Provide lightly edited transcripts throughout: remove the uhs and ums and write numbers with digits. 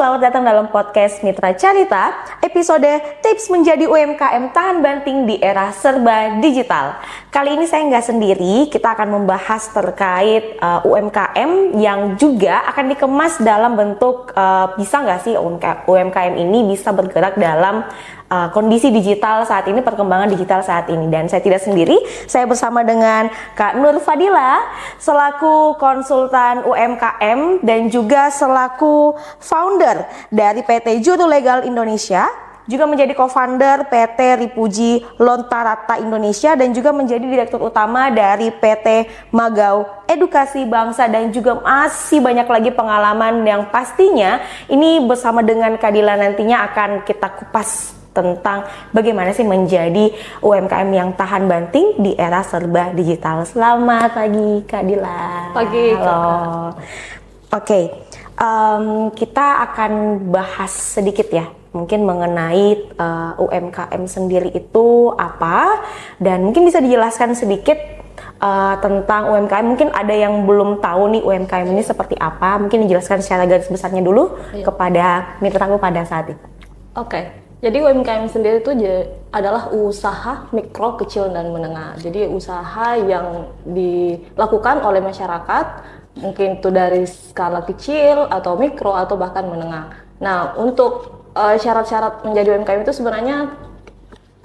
selamat datang dalam podcast Mitra Carita, episode tips menjadi UMKM tahan banting di era serba digital. Kali ini saya nggak sendiri, kita akan membahas terkait UMKM yang juga akan dikemas dalam bentuk bisa nggak sih UMKM ini bisa bergerak dalam kondisi digital saat ini, perkembangan digital saat ini. Dan saya tidak sendiri, saya bersama dengan Kak Nur Fadila selaku konsultan UMKM dan juga selaku founder dari PT Juru Legal Indonesia, juga menjadi co-founder PT Ripuji Lontarata Indonesia dan juga menjadi direktur utama dari PT Magau Edukasi Bangsa, dan juga masih banyak lagi pengalaman yang pastinya ini bersama dengan Kak Dila nantinya akan kita kupas tentang bagaimana sih menjadi UMKM yang tahan banting di era serba digital. Selamat pagi Kak Dila. Pagi. Halo. Oke, kita akan bahas sedikit ya, mungkin mengenai UMKM sendiri itu apa, dan mungkin bisa dijelaskan sedikit tentang UMKM. Mungkin ada yang belum tahu nih UMKM ini seperti apa, mungkin dijelaskan secara garis besarnya dulu kepada mitraku pada saat itu. Oke. Jadi UMKM sendiri itu adalah usaha mikro, kecil, dan menengah. Jadi usaha yang dilakukan oleh masyarakat, mungkin itu dari skala kecil atau mikro atau bahkan menengah. Nah, untuk syarat-syarat menjadi UMKM itu sebenarnya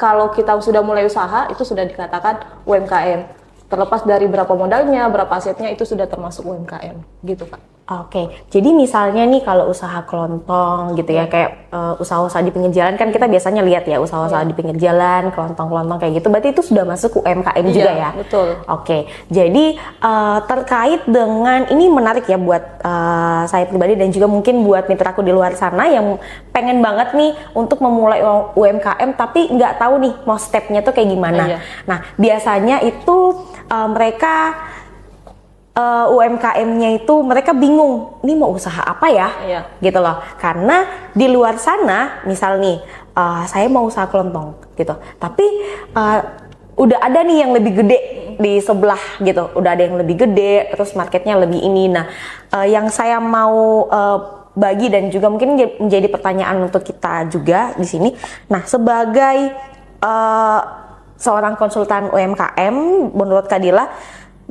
kalau kita sudah mulai usaha itu sudah dikatakan UMKM. Terlepas dari berapa modalnya, berapa asetnya, itu sudah termasuk UMKM, gitu Kak. Oke, jadi misalnya nih kalau usaha kelontong gitu ya, kayak usaha-usaha di pinggir jalan, kan kita biasanya lihat ya usaha-usaha di pinggir jalan, kelontong-kelontong kayak gitu, berarti itu sudah masuk UMKM juga ya? Betul. Oke, jadi terkait dengan, ini menarik ya buat saya pribadi dan juga mungkin buat mitraku di luar sana yang pengen banget nih untuk memulai UMKM tapi nggak tahu nih mau stepnya tuh kayak gimana. Nah, biasanya itu mereka UMKM-nya itu mereka bingung, ini mau usaha apa ya, gitu loh. Karena di luar sana, misal nih, saya mau usaha kelontong, gitu. Tapi udah ada nih yang lebih gede di sebelah, gitu. Udah ada yang lebih gede, terus marketnya lebih ini. Nah, yang saya mau bagi dan juga mungkin menjadi pertanyaan untuk kita juga di sini. Nah, sebagai seorang konsultan UMKM, menurut Kak Dila,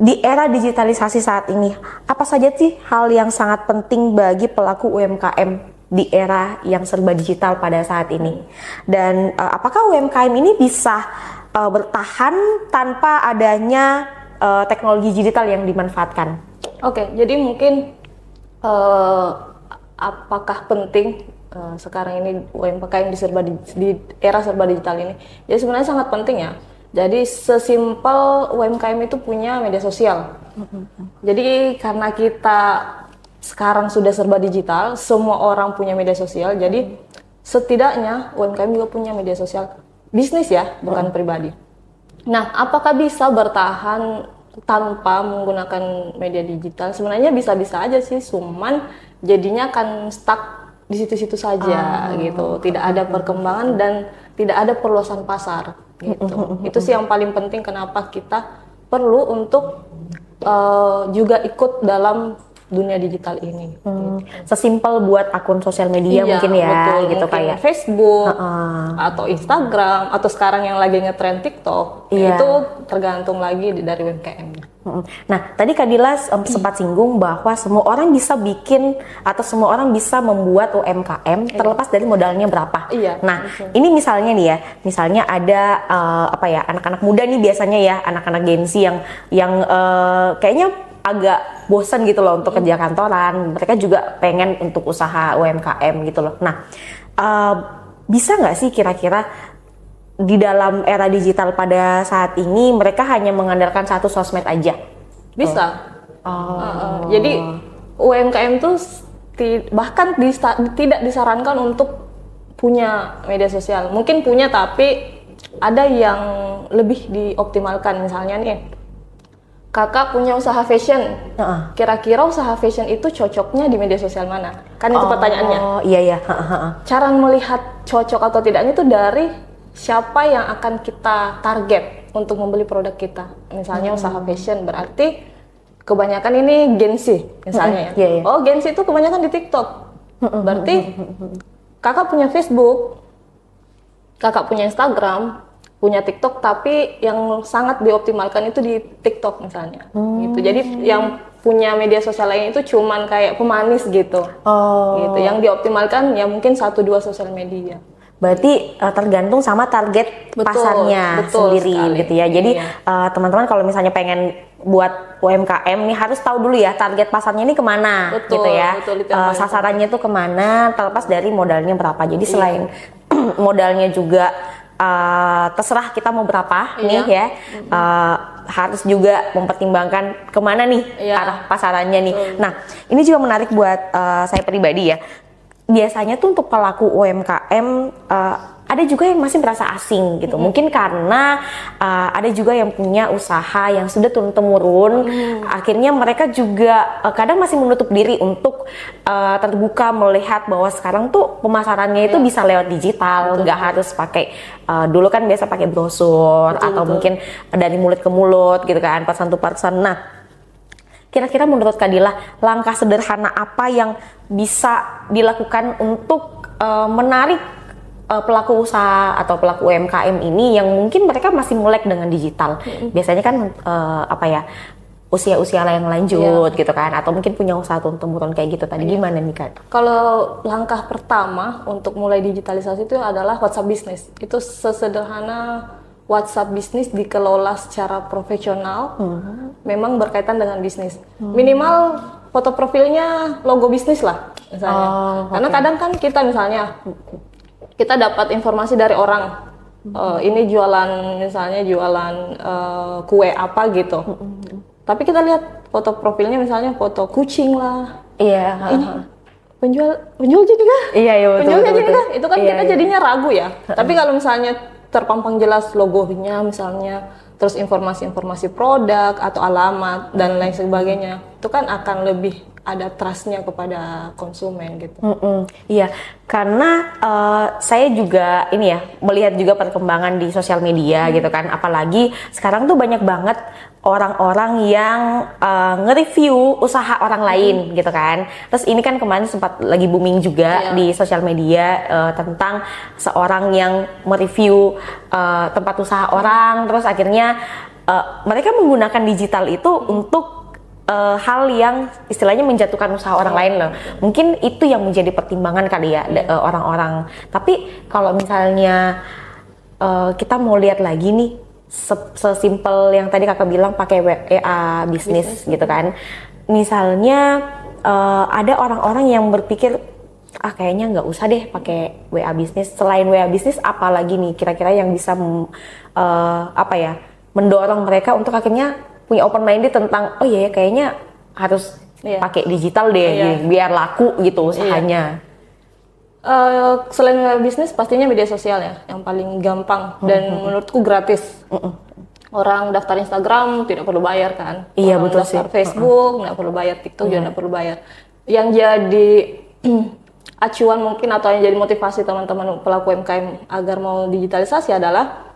di era digitalisasi saat ini, apa saja sih hal yang sangat penting bagi pelaku UMKM di era yang serba digital pada saat ini? Dan apakah UMKM ini bisa bertahan tanpa adanya teknologi digital yang dimanfaatkan? Oke, jadi mungkin apakah penting sekarang ini UMKM di era serba digital ini? Jadi sebenarnya sangat penting ya. Jadi sesimpel UMKM itu punya media sosial. Jadi karena kita sekarang sudah serba digital, semua orang punya media sosial. Jadi setidaknya UMKM juga punya media sosial bisnis ya, bukan pribadi. Nah, apakah bisa bertahan tanpa menggunakan media digital? Sebenarnya bisa-bisa aja sih, cuman jadinya akan stuck di situ-situ saja gitu. Tidak ada perkembangan dan tidak ada perluasan pasar. Gitu. Itu sih yang paling penting kenapa kita perlu untuk juga ikut dalam dunia digital ini. Sesimpel buat akun sosial media mungkin ya, betul, gitu mungkin kayak Facebook atau Instagram atau sekarang yang lagi ngetren TikTok, itu tergantung lagi dari UMKM. Nah, tadi Kak Dila sempat singgung bahwa semua orang bisa bikin atau semua orang bisa membuat UMKM terlepas dari modalnya berapa. Nah, ini misalnya nih ya, misalnya ada anak-anak muda nih biasanya ya, anak-anak Gen Z yang kayaknya agak bosan gitu loh untuk kerja kantoran. Mereka juga pengen untuk usaha UMKM gitu loh. Nah, bisa nggak sih kira-kira di dalam era digital pada saat ini mereka hanya mengandalkan satu sosmed aja? Bisa. Jadi UMKM tuh bahkan tidak disarankan untuk punya media sosial. Mungkin punya tapi ada yang lebih dioptimalkan. Misalnya nih, Kakak punya usaha fashion. Kira-kira usaha fashion itu cocoknya di media sosial mana? Kan itu pertanyaannya. Iya. Cara melihat cocok atau tidaknya itu dari siapa yang akan kita target untuk membeli produk kita. Misalnya usaha fashion, berarti kebanyakan ini Gen Z misalnya ya. Oh, Gen Z itu kebanyakan di TikTok. Berarti kakak punya Facebook, kakak punya Instagram, punya TikTok, tapi yang sangat dioptimalkan itu di TikTok misalnya. Gitu. Jadi yang punya media sosial lain itu cuman kayak pemanis gitu. Gitu. Yang dioptimalkan ya mungkin 1-2 sosial media. Berarti tergantung sama target pasarnya sendiri sekali. gitu ya. Jadi teman-teman kalau misalnya pengen buat UMKM nih harus tahu dulu ya target pasarnya ini kemana gitu ya. Sasarannya tuh kemana, terlepas dari modalnya berapa. Jadi selain modalnya juga terserah kita mau berapa nih ya, harus juga mempertimbangkan kemana nih arah pasarannya nih. Nah ini juga menarik buat saya pribadi ya. Biasanya tuh untuk pelaku UMKM ada juga yang masih merasa asing gitu. Mungkin karena ada juga yang punya usaha yang sudah turun-temurun. Akhirnya mereka juga kadang masih menutup diri untuk terbuka melihat bahwa sekarang tuh pemasarannya itu bisa lewat digital, nggak harus pakai dulu kan biasa pakai brosur atau mungkin dari mulut ke mulut gitu kan, person to person. Nah, kira-kira menurut Kak Dila, langkah sederhana apa yang bisa dilakukan untuk menarik pelaku usaha atau pelaku UMKM ini yang mungkin mereka masih melek dengan digital? Biasanya kan usia-usia yang lanjut gitu kan, atau mungkin punya usaha turun-temurun kayak gitu. Tadi gimana nih Kak? Kalau langkah pertama untuk mulai digitalisasi itu adalah WhatsApp Business. Itu sesederhana WhatsApp bisnis dikelola secara profesional, memang berkaitan dengan bisnis. Minimal foto profilnya logo bisnis lah, misalnya. Karena kadang kan kita misalnya, kita dapat informasi dari orang, ini jualan misalnya jualan kue apa gitu. Tapi kita lihat foto profilnya misalnya foto kucing lah. Iya. Ini penjual jadi kah? Iya, penjual jadi kah? Itu kan kita jadinya ragu ya. Tapi kalau misalnya terpampang jelas logonya misalnya, terus informasi-informasi produk atau alamat dan lain sebagainya, itu kan akan lebih ada trust-nya kepada konsumen gitu. Iya, karena saya juga ini ya melihat juga perkembangan di sosial media gitu kan, apalagi sekarang tuh banyak banget orang-orang yang nge-review usaha orang lain gitu kan. Terus ini kan kemarin sempat lagi booming juga di sosial media tentang seorang yang mereview tempat usaha orang, terus akhirnya mereka menggunakan digital itu untuk hal yang istilahnya menjatuhkan usaha orang lain loh. Mungkin itu yang menjadi pertimbangan kali ya orang-orang. Tapi kalau misalnya kita mau lihat lagi nih, sesimpel yang tadi kakak bilang pakai WA bisnis gitu kan. Misalnya ada orang-orang yang berpikir kayaknya nggak usah deh pakai WA bisnis. Selain WA bisnis, apalagi nih kira-kira yang bisa mendorong mereka untuk akhirnya punya open minded tentang kayaknya harus pakai digital deh biar laku gitu usahanya. Selain bisnis pastinya media sosial ya yang paling gampang dan menurutku gratis. Orang daftar Instagram tidak perlu bayar kan? Iya, orang betul daftar sih. Facebook nggak perlu bayar, TikTok juga nggak perlu bayar. Yang jadi acuan mungkin atau yang jadi motivasi teman-teman pelaku UMKM agar mau digitalisasi adalah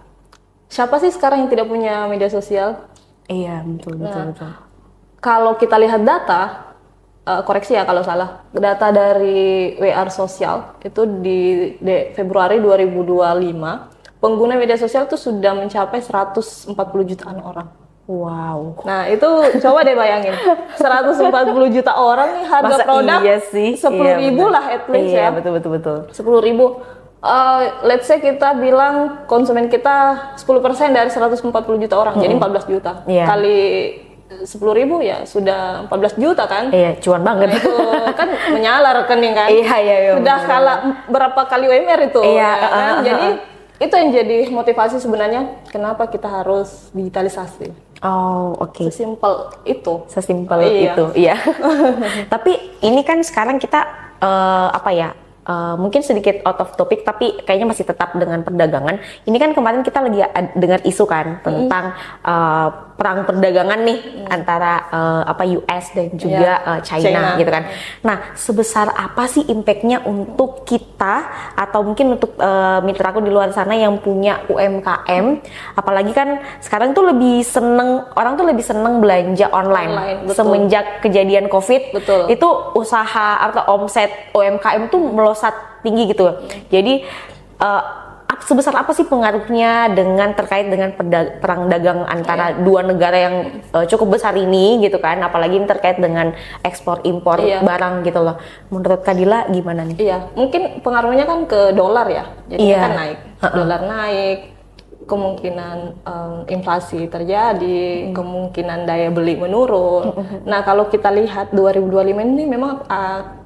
siapa sih sekarang yang tidak punya media sosial? Iya, betul. Kalau kita lihat data, koreksi ya kalau salah, data dari WR Sosial itu di Februari 2025, pengguna media sosial itu sudah mencapai 140 jutaan orang. Wow. Nah itu coba deh bayangin, 140 juta orang nih harga produk iya sih? 10.000 lah at least ya. Iya, betul. 10.000. Let's say kita bilang konsumen kita 10% dari 140 juta orang, jadi 14 juta. Kali 10.000 ya sudah 14 juta kan? Iya, cuan banget. Nah, itu kan menyala rekening kan? Iya. Sudah kalah berapa kali UMR itu? Iya. Kan? Jadi itu yang jadi motivasi sebenarnya kenapa kita harus digitalisasi. Oh, oke. Sesimpel itu. Sesimpel itu, iya. Tapi ini kan sekarang kita mungkin sedikit out of topic tapi kayaknya masih tetap dengan perdagangan. Ini kan kemarin kita lagi dengar isu kan tentang perang perdagangan nih antara US dan juga China gitu kan. Nah, sebesar apa sih impactnya untuk kita atau mungkin untuk mitraku di luar sana yang punya UMKM? Apalagi kan sekarang tuh orang tuh lebih seneng belanja online semenjak kejadian COVID. Betul. Itu usaha atau omset UMKM tuh melosot tinggi gitu. Jadi sebesar apa sih pengaruhnya terkait dengan perang dagang antara dua negara yang cukup besar ini gitu kan, apalagi ini terkait dengan ekspor impor barang gitu loh. Menurut Kadila gimana nih? Iya, mungkin pengaruhnya kan ke dolar ya. Jadi kan naik. Dolar naik, kemungkinan inflasi terjadi, kemungkinan daya beli menurun. Nah, kalau kita lihat 2025 ini memang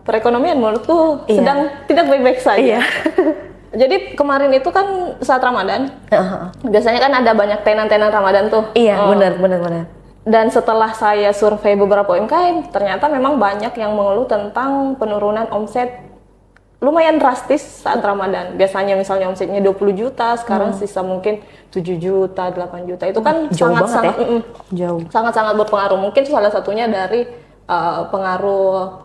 perekonomian menurutku sedang tidak baik-baik saja. Jadi kemarin itu kan saat Ramadan, biasanya kan ada banyak tenan-tenan Ramadan tuh. Iya, benar. Dan setelah saya survei beberapa UMKM, ternyata memang banyak yang mengeluh tentang penurunan omset lumayan drastis saat Ramadan. Biasanya misalnya omsetnya 20 juta, sekarang sisa mungkin 7 juta, 8 juta. Itu kan sangat-sangat berpengaruh. Mungkin salah satunya dari pengaruh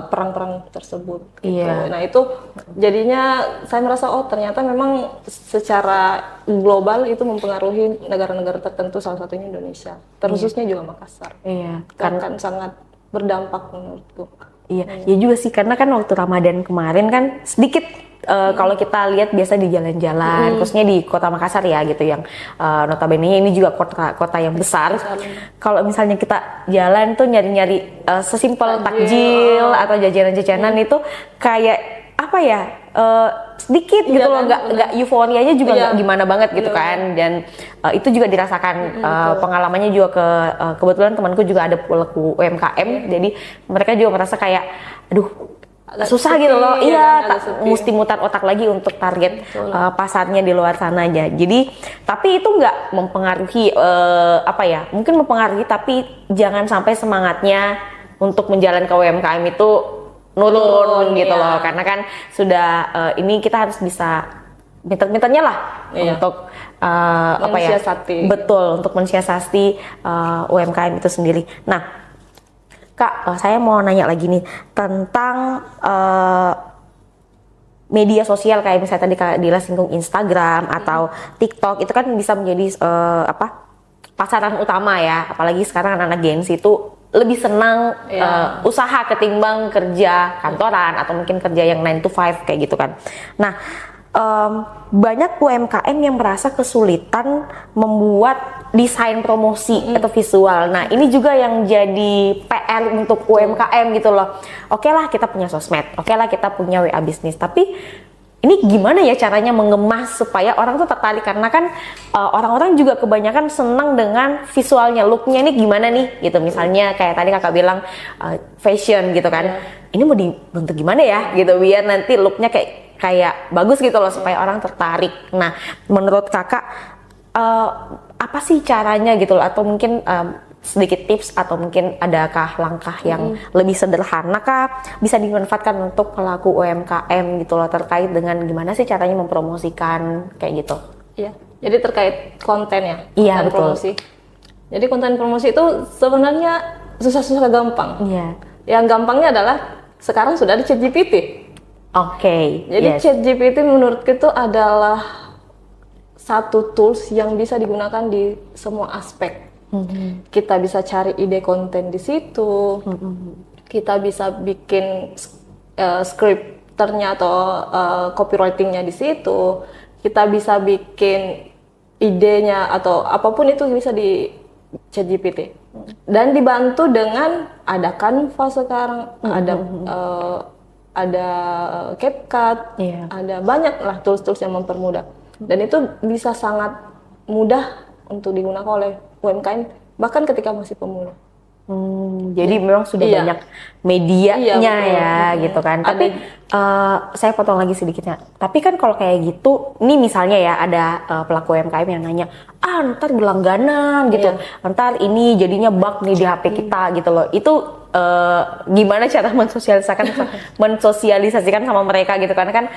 perang-perang tersebut gitu. Nah, itu jadinya saya merasa ternyata memang secara global itu mempengaruhi negara-negara tertentu, salah satunya Indonesia. Terkhususnya juga Makassar. Kan sangat berdampak menurutku. Iya juga sih, karena kan waktu Ramadan kemarin kan sedikit kalau kita lihat biasa di jalan-jalan, khususnya di Kota Makassar ya gitu, yang notabene ini juga kota yang besar. Kalau misalnya kita jalan tuh nyari-nyari sesimpel takjil atau jajanan-jajanan itu kayak apa ya, sedikit gitu loh, nggak euforianya juga nggak gimana banget gitu kan. Dan itu juga dirasakan pengalamannya juga kebetulan temanku juga ada pelaku UMKM, jadi mereka juga merasa kayak aduh susah gitu loh. Mesti mutar otak lagi untuk target pasarnya di luar sana aja. Jadi tapi itu nggak mempengaruhi mungkin mempengaruhi, tapi jangan sampai semangatnya untuk menjalankan UMKM itu nurun gitu loh, karena kan sudah ini kita harus bisa pinter-pinternya lah untuk untuk mensiasati UMKM itu sendiri. Nah, Kak, saya mau nanya lagi nih tentang media sosial, kayak misalnya tadi Kak Dila singgung Instagram atau TikTok, itu kan bisa menjadi pasaran utama ya, apalagi sekarang anak-anak Gen Z itu lebih senang usaha ketimbang kerja kantoran atau mungkin kerja yang 9 to 5 kayak gitu kan. Nah, banyak UMKM yang merasa kesulitan membuat desain promosi atau visual. Nah, ini juga yang jadi PR untuk UMKM gitu loh. Oke lah kita punya sosmed, oke lah kita punya WA bisnis, tapi ini gimana ya caranya mengemas supaya orang tuh tertarik, karena kan orang-orang juga kebanyakan senang dengan visualnya, looknya ini gimana nih gitu. Misalnya kayak tadi kakak bilang fashion gitu kan, ini mau dibentuk gimana ya gitu biar nanti looknya kayak bagus gitu loh supaya orang tertarik. Nah, menurut kakak apa sih caranya gitu loh, atau mungkin sedikit tips atau mungkin adakah langkah yang lebih sederhana kah bisa dimanfaatkan untuk pelaku UMKM gitu loh, terkait dengan gimana sih caranya mempromosikan kayak gitu? Iya, jadi terkait konten ya. Iya, betul. Promosi. Jadi konten promosi itu sebenarnya susah-susah gampang. Iya. Yang gampangnya adalah sekarang sudah ada ChatGPT. Oke. Jadi ChatGPT menurutku itu adalah satu tools yang bisa digunakan di semua aspek. Kita bisa cari ide konten di situ, kita bisa bikin scripternya atau copywritingnya di situ, kita bisa bikin idenya atau apapun itu bisa di ChatGPT. Dan dibantu dengan ada Canva sekarang, ada CapCut, ada banyak lah tools-tools yang mempermudah. Dan itu bisa sangat mudah untuk digunakan oleh UMKM bahkan ketika masih pemula. Jadi memang sudah banyak medianya gitu kan. Tapi saya potong lagi sedikitnya. Tapi kan kalau kayak gitu, ini misalnya ya ada pelaku UMKM yang nanya, ntar berlangganan gitu, ntar ini jadinya bug nih di HP kita gitu loh. Itu gimana cara mensosialisasikan sama mereka gitu, karena kan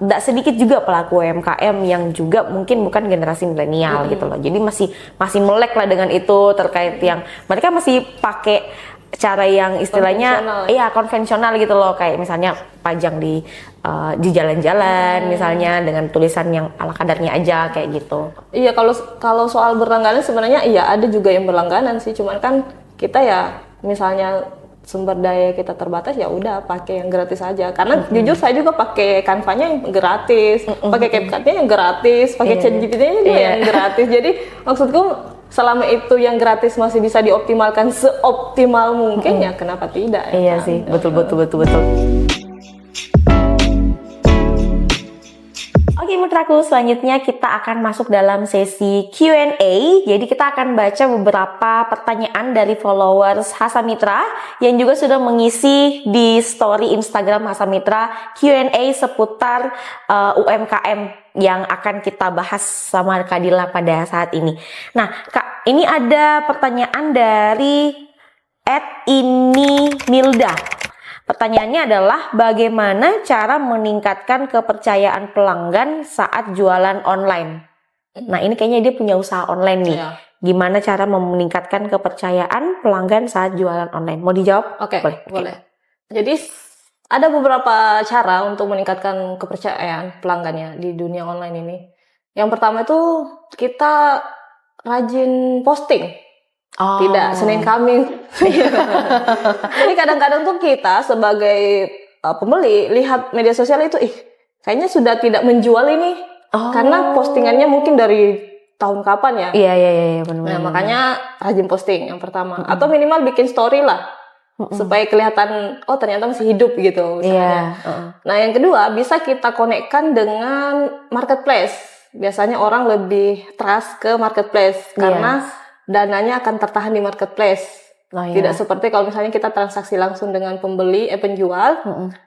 tidak sedikit juga pelaku UMKM yang juga mungkin bukan generasi milenial gitu loh. Jadi masih melek lah dengan itu, terkait yang mereka masih pakai cara yang istilahnya konvensional gitu loh, kayak misalnya pajang di jalan-jalan misalnya dengan tulisan yang ala kadarnya aja kayak gitu. Iya, kalau soal berlangganan sebenarnya iya ada juga yang berlangganan sih, cuman kan kita ya misalnya sumber daya kita terbatas, ya udah pakai yang gratis aja. Karena jujur saya juga pakai Canva-nya yang gratis, pakai CapCut-nya yang gratis, pakai ChatGPT-nya juga yang gratis. Jadi maksudku selama itu yang gratis masih bisa dioptimalkan seoptimal mungkin ya kenapa tidak ya? Iya kan? sih, betul. Oke Mitraku, selanjutnya kita akan masuk dalam sesi Q&A. Jadi kita akan baca beberapa pertanyaan dari followers Hasa Mitra yang juga sudah mengisi di story Instagram Hasa Mitra Q&A seputar UMKM yang akan kita bahas sama Kak Dila pada saat ini. Nah Kak, ini ada pertanyaan dari @ini_milda. Pertanyaannya adalah bagaimana cara meningkatkan kepercayaan pelanggan saat jualan online? Nah ini kayaknya dia punya usaha online nih. Iya. Gimana cara meningkatkan kepercayaan pelanggan saat jualan online? Mau dijawab? Oke, boleh. Jadi ada beberapa cara untuk meningkatkan kepercayaan pelanggannya di dunia online ini. Yang pertama itu kita rajin posting. Tidak Senin Kamis. Jadi kadang-kadang tuh kita sebagai pembeli lihat media sosial itu, kayaknya sudah tidak menjual ini, karena postingannya mungkin dari tahun kapan ya. Iya benar. Nah makanya rajin posting yang pertama, atau minimal bikin story lah, supaya kelihatan ternyata masih hidup gitu misalnya. Nah yang kedua bisa kita konekkan dengan marketplace. Biasanya orang lebih trust ke marketplace karena dananya akan tertahan di marketplace. Tidak seperti kalau misalnya kita transaksi langsung dengan penjual,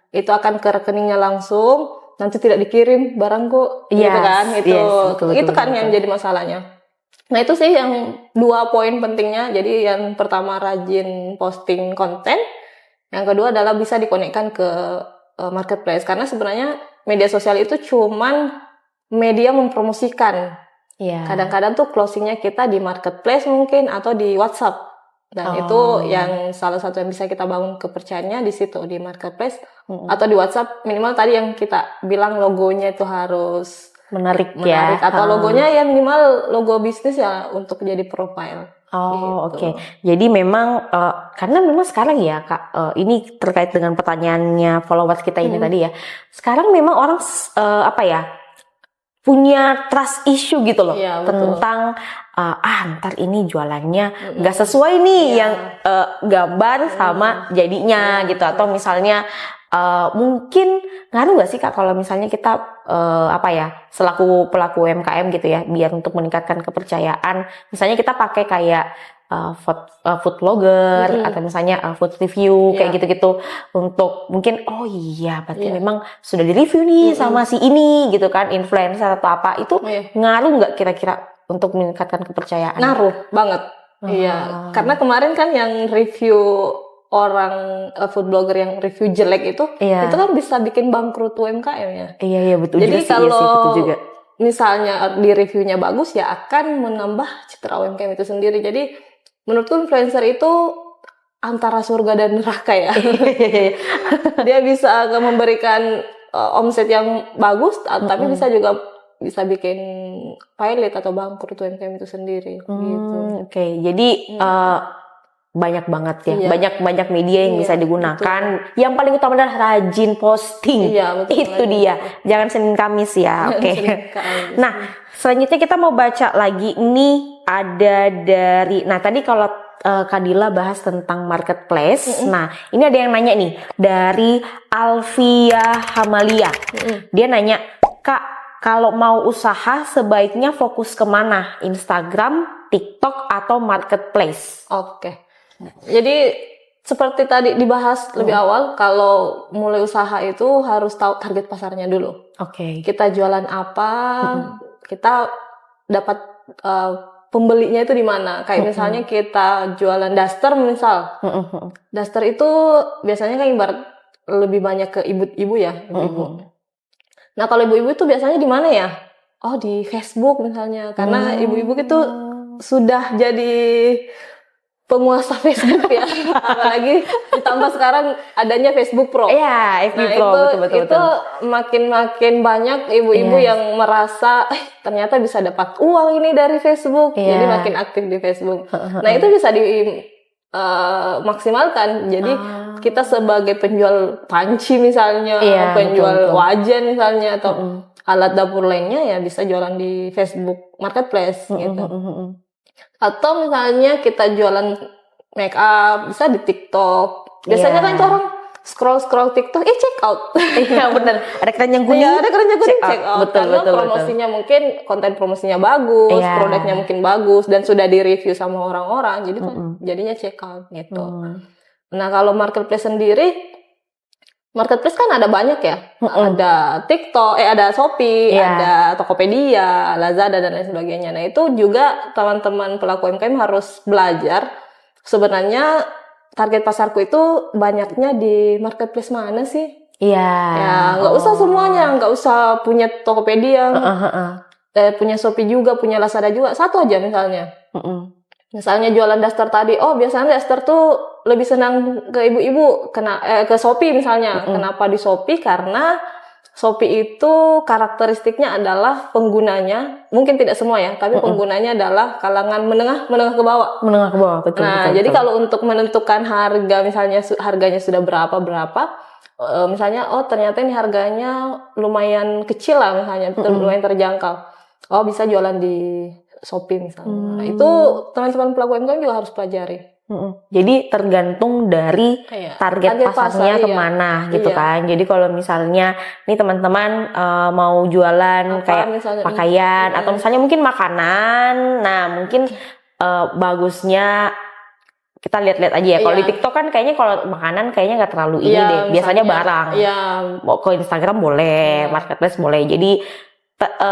itu akan ke rekeningnya langsung, nanti tidak dikirim barangku, gitu kan? Itu kan yang jadi masalahnya. Nah itu sih yang 2 poin pentingnya. Jadi yang pertama rajin posting konten, yang kedua adalah bisa dikonekkan ke marketplace. Karena sebenarnya media sosial itu cuman media mempromosikan. Kadang-kadang tuh closingnya kita di marketplace mungkin atau di WhatsApp, dan itu yang salah satu yang bisa kita bangun kepercayaannya di situ, di marketplace atau di WhatsApp. Minimal tadi yang kita bilang logonya itu harus menarik ya, atau logonya ya minimal logo bisnis ya untuk jadi profile. Oke. Jadi memang karena memang sekarang ya Kak, ini terkait dengan pertanyaannya followers kita ini tadi ya. Sekarang memang orang punya trust issue gitu loh, tentang ntar ini jualannya nggak sesuai nih yang gambar sama jadinya gitu, atau misalnya mungkin ngaruh nggak sih Kak kalau misalnya kita selaku pelaku UMKM gitu ya, biar untuk meningkatkan kepercayaan, misalnya kita pakai kayak food blogger atau misalnya food review kayak gitu-gitu, untuk mungkin berarti memang sudah di review nih sama si ini gitu kan, influencer atau apa, itu ngaruh nggak kira-kira untuk meningkatkan kepercayaan? Ngaruh banget. Iya, karena kemarin kan yang review orang food blogger yang review jelek itu kan bisa bikin bangkrut UMKM ya. Iya betul. Jadi kalau juga misalnya di reviewnya bagus ya akan menambah citra UMKM itu sendiri. Jadi menurutku influencer itu antara surga dan neraka ya. Dia bisa memberikan omset yang bagus, tapi bisa bikin pilot atau bangkrut UMKM itu sendiri. Gitu. Oke, jadi banyak banget ya, banyak media yang bisa digunakan. Betul. Yang paling utama adalah rajin posting. Itu dia. Jangan Senin Kamis ya. Oke. Nah, selanjutnya kita mau baca lagi. Ini ada dari. Nah, tadi kalau Kak Dila bahas tentang marketplace. Nah, ini ada yang nanya nih dari Alfia Hamalia. Dia nanya, Kak, kalau mau usaha sebaiknya fokus kemana? Instagram, TikTok, atau marketplace? Oke. Jadi seperti tadi dibahas lebih awal, kalau mulai usaha itu harus tahu target pasarnya dulu. Kita jualan apa, kita dapat uh, pembelinya itu di mana. Kayak misalnya kita jualan daster misal. Daster itu biasanya kan ibarat lebih banyak ke ibu-ibu ya, ibu-ibu. Nah, kalau ibu-ibu itu biasanya di mana ya? Oh, di Facebook misalnya. Karena ibu-ibu itu sudah jadi penguasa Facebook ya. Apalagi ditambah sekarang adanya Facebook Pro. Iya, FB Pro, betul. Itu makin banyak ibu-ibu yang merasa ternyata bisa dapat uang ini dari Facebook. Jadi makin aktif di Facebook. Nah, itu bisa maksimalkan. Jadi kita sebagai penjual panci misalnya, penjual wajan misalnya, atau alat dapur lainnya ya bisa jualan di Facebook Marketplace gitu. Atau misalnya kita jualan make up bisa di TikTok. Biasanya kan itu orang scroll TikTok, check out. Iya benar. Ada keranjang kuning. Iya, ada keranjang kuning, check out. Betul, Karena promosinya mungkin konten promosinya bagus, produknya mungkin bagus dan sudah di-review sama orang-orang. Jadi jadinya check out gitu. Nah, kalau marketplace sendiri, marketplace kan ada banyak ya. Ada TikTok, ada Shopee, ada Tokopedia, Lazada dan lain sebagainya. Nah, itu juga teman-teman pelaku UMKM harus belajar sebenarnya target pasarku itu banyaknya di marketplace mana sih? Iya. Ya, nggak usah semuanya, nggak usah punya Tokopedia, punya Shopee juga, punya Lazada juga. Satu aja misalnya. Misalnya jualan daster tadi, biasanya daster tuh lebih senang ke ibu-ibu, ke Shopee misalnya. Kenapa di Shopee? Karena Shopee itu karakteristiknya adalah penggunanya, mungkin tidak semua ya, tapi penggunanya adalah kalangan menengah ke bawah. Menengah ke bawah, betul. Nah, jadi kalau untuk menentukan harga, misalnya harganya sudah berapa, misalnya, ternyata ini harganya lumayan kecil lah misalnya, lumayan terjangkau. Bisa jualan di Shopee misalnya. Nah, itu teman-teman pelaku UMKM juga harus pelajari. Jadi tergantung dari target pasarnya kemana gitu kan. Jadi kalau misalnya nih teman-teman mau jualan kayak misalnya, pakaian atau misalnya mungkin makanan, nah mungkin bagusnya kita lihat-lihat aja ya. Kalau di TikTok kan kayaknya kalau makanan kayaknya nggak terlalu ini deh. Biasanya barang. Mau ke Instagram boleh, marketplace boleh. Jadi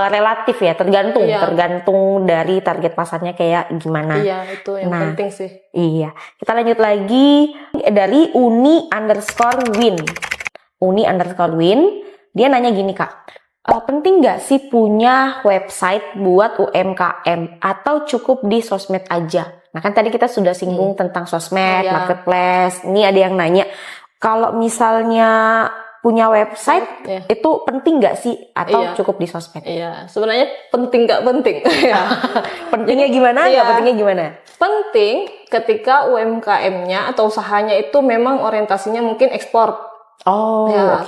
relatif ya, tergantung dari target pasarnya kayak gimana. Iya, itu yang penting sih. Iya, kita lanjut lagi dari Uni_Win. Uni_Win, dia nanya gini Kak, penting nggak sih punya website buat UMKM atau cukup di sosmed aja? Nah kan tadi kita sudah singgung tentang sosmed, marketplace. Ini ada yang nanya, kalau misalnya punya website itu penting nggak sih atau cukup di sosmed? Iya, sebenarnya penting nggak penting. Pentingnya gimana? Nggak pentingnya gimana? Penting ketika UMKM-nya atau usahanya itu memang orientasinya mungkin ekspor.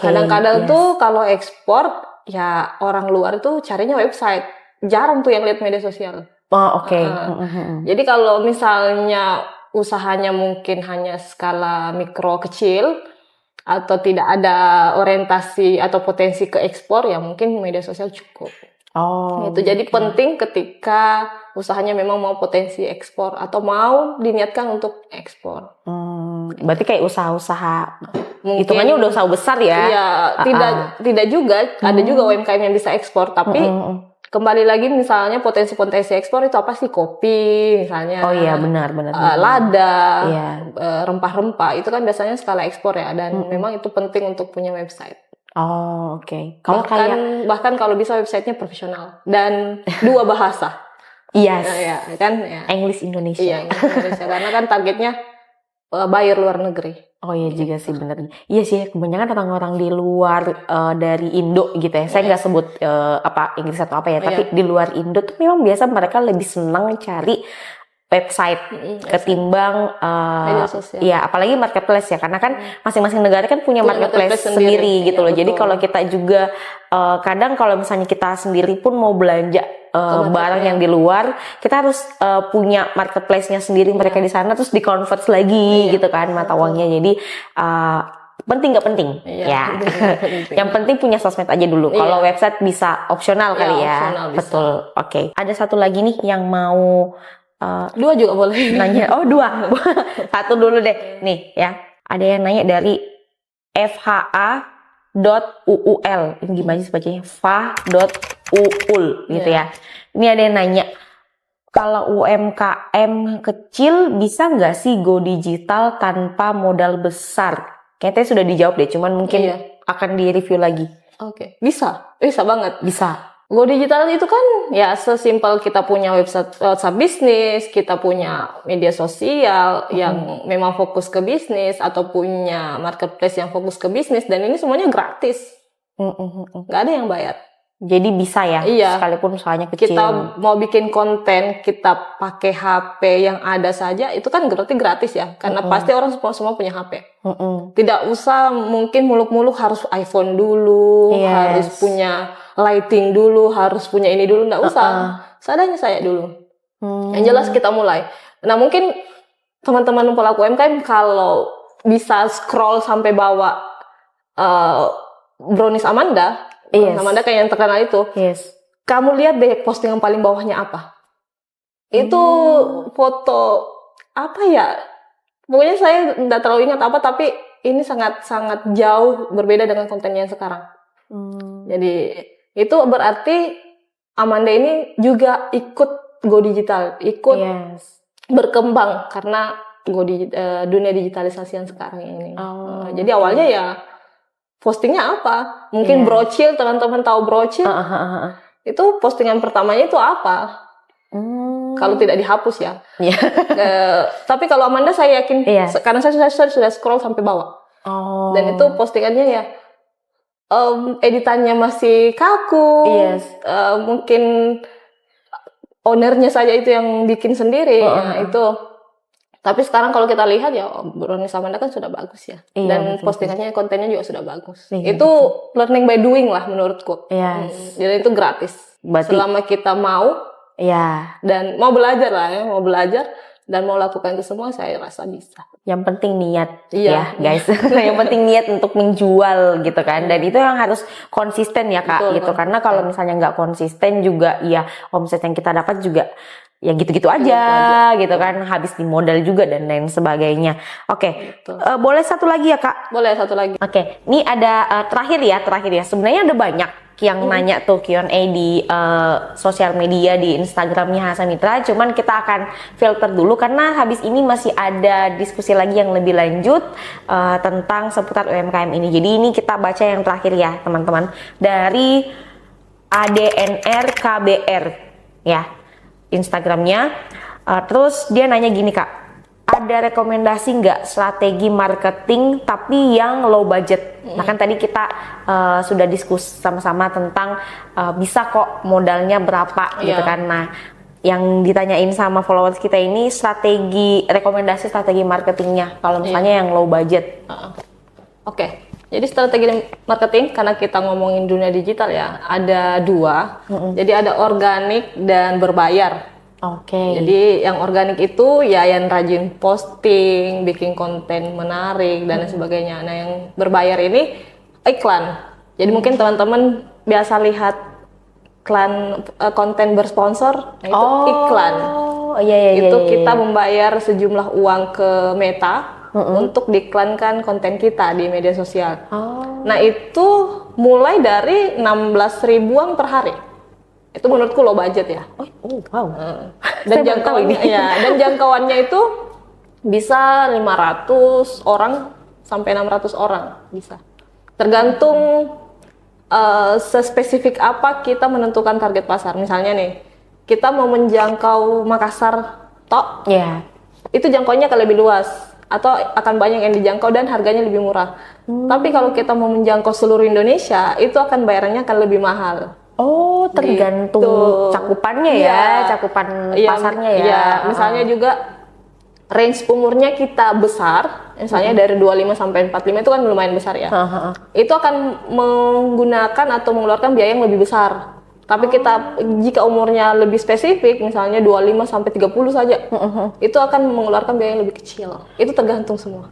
Kadang-kadang tuh kalau ekspor ya orang luar tuh carinya website, jarang tuh yang lihat media sosial. Jadi kalau misalnya usahanya mungkin hanya skala mikro kecil, atau tidak ada orientasi atau potensi ke ekspor, ya mungkin media sosial cukup. Jadi penting ketika usahanya memang mau potensi ekspor atau mau diniatkan untuk ekspor. Berarti kayak usaha-usaha hitungannya udah usaha besar ya? Iya, tidak juga. Ada juga UMKM yang bisa ekspor, tapi kembali lagi misalnya potensi-potensi ekspor itu apa sih? Kopi misalnya. Oh iya, benar. Lada, rempah-rempah itu kan biasanya skala ekspor ya, dan memang itu penting untuk punya website. Kalau bahkan kalau bisa websitenya profesional dan 2 bahasa. Yes. English Indonesia. Iya, English Indonesia karena kan targetnya buyer luar negeri. Oh iya juga sih, bener. Iya sih, kebanyakan orang-orang di luar dari Indo gitu ya. Saya nggak sebut Inggris atau apa ya, tapi di luar Indo tuh memang biasa mereka lebih senang cari website ketimbang apalagi marketplace ya, karena kan masing-masing negara kan punya marketplace sendiri gitu loh. Jadi kalau kita juga kadang kalau misalnya kita sendiri pun mau belanja barang yang di luar, kita harus punya marketplace-nya sendiri mereka di sana, terus di-convert lagi gitu kan mata uangnya. Jadi penting nggak penting penting. Yang penting punya sosmed aja dulu. Kalau website bisa opsional kali ya. Betul. Ada satu lagi nih yang mau 2 juga boleh nanya. 2. Satu dulu deh nih ya. Ada yang nanya dari FHA.uul. Ini gimana sih bacanya? Fa.uul gitu ya. Ini ada yang nanya, Kalau UMKM kecil bisa nggak sih go digital tanpa modal besar? Kayaknya sudah dijawab deh, cuman mungkin Iya. akan di-review lagi. Oke, bisa banget. Bisa. Go digital itu kan ya sesimpel kita punya website bisnis, kita punya media sosial yang memang fokus ke bisnis, atau punya marketplace yang fokus ke bisnis, dan ini semuanya gratis, nggak ada yang bayar. Jadi bisa ya, Iya. sekalipun usahanya kecil. Kita mau bikin konten, kita pakai HP yang ada saja, itu kan berarti gratis ya, karena pasti orang semua punya HP. Tidak usah mungkin muluk-muluk harus iPhone dulu, Yes. harus punya lighting dulu, harus punya ini dulu, nggak usah. Seadanya saya dulu. Yang jelas kita mulai. Nah, mungkin teman-teman pelaku UMKM kalau bisa scroll sampai bawah Brownies Amanda, Yes. Amanda kayak yang terkenal itu. Yes. Kamu lihat deh postingan paling bawahnya apa? Itu foto apa ya? Pokoknya saya nggak terlalu ingat apa, tapi ini sangat jauh berbeda dengan kontennya yang sekarang. Jadi itu berarti Amanda ini juga ikut go digital, ikut Yes. berkembang karena dunia digitalisasi yang sekarang ini. Jadi awalnya ya postingnya apa? Mungkin brocil, teman-teman tahu brocil? Itu postingan pertamanya itu apa? Kalau tidak dihapus ya. Iya. Tapi kalau Amanda saya yakin, karena saya sudah scroll sampai bawah. Dan itu postingannya ya editannya masih kaku. Yes. Mungkin ownernya saja itu yang bikin sendiri. Nah, itu. Tapi sekarang kalau kita lihat ya Brownies Amanda kan sudah bagus ya. Dan postingannya, kontennya juga sudah bagus. Itu learning by doing lah menurutku. Yes. Jadi itu gratis. Berarti, selama kita mau dan mau belajar lah ya, mau belajar dan mau lakukan itu semua, saya rasa bisa. Yang penting niat ya guys. Yang penting niat untuk menjual gitu kan. Dan itu yang harus konsisten ya Kak. Betul, gitu. Karena kalau misalnya nggak konsisten juga ya omset yang kita dapat juga ya gitu-gitu aja gitu kan, habis di modal juga dan lain sebagainya. Oke. Boleh satu lagi ya Kak? Boleh satu lagi. Oke, ini ada terakhir ya. Sebenarnya ada banyak yang nanya tuh Q&A di sosial media, di Instagramnya Hasan Mitra. Cuman kita akan filter dulu karena habis ini masih ada diskusi lagi yang lebih lanjut tentang seputar UMKM ini. Jadi ini kita baca yang terakhir ya teman-teman, dari ADNR KBR ya Instagramnya. Terus dia nanya gini Kak, ada rekomendasi nggak strategi marketing tapi yang low budget? Nah kan tadi kita sudah diskusi sama-sama tentang bisa kok modalnya berapa gitu kan. Nah yang ditanyain sama followers kita ini rekomendasi strategi marketingnya kalau misalnya yang low budget. Oke. Jadi strategi marketing, karena kita ngomongin dunia digital ya, ada dua. Jadi ada organik dan berbayar. Jadi yang organik itu ya yang rajin posting, bikin konten menarik dan sebagainya. Nah yang berbayar ini iklan. Jadi mungkin teman-teman biasa lihat konten bersponsor, nah itu iklan. Itu kita membayar sejumlah uang ke Meta untuk diiklankan konten kita di media sosial. Nah itu mulai dari 16 ribuan per hari. Itu menurutku low budget ya. Wow. Dan jangkauannya itu bisa 500 orang sampai 600 orang bisa. Tergantung sespesifik apa kita menentukan target pasar. Misalnya nih, kita mau menjangkau Makassar tok. Itu jangkauannya akan lebih luas atau akan banyak yang dijangkau dan harganya lebih murah. Tapi kalau kita mau menjangkau seluruh Indonesia, itu akan bayarannya akan lebih mahal. Tergantung gitu. cakupannya cakupan pasarnya ya. Iya, misalnya juga range umurnya kita besar, misalnya dari 25 sampai 45 itu kan lumayan besar ya. Itu akan menggunakan atau mengeluarkan biaya yang lebih besar. Tapi jika umurnya lebih spesifik, misalnya 25 sampai 30 saja, itu akan mengeluarkan biaya yang lebih kecil. Itu tergantung semua.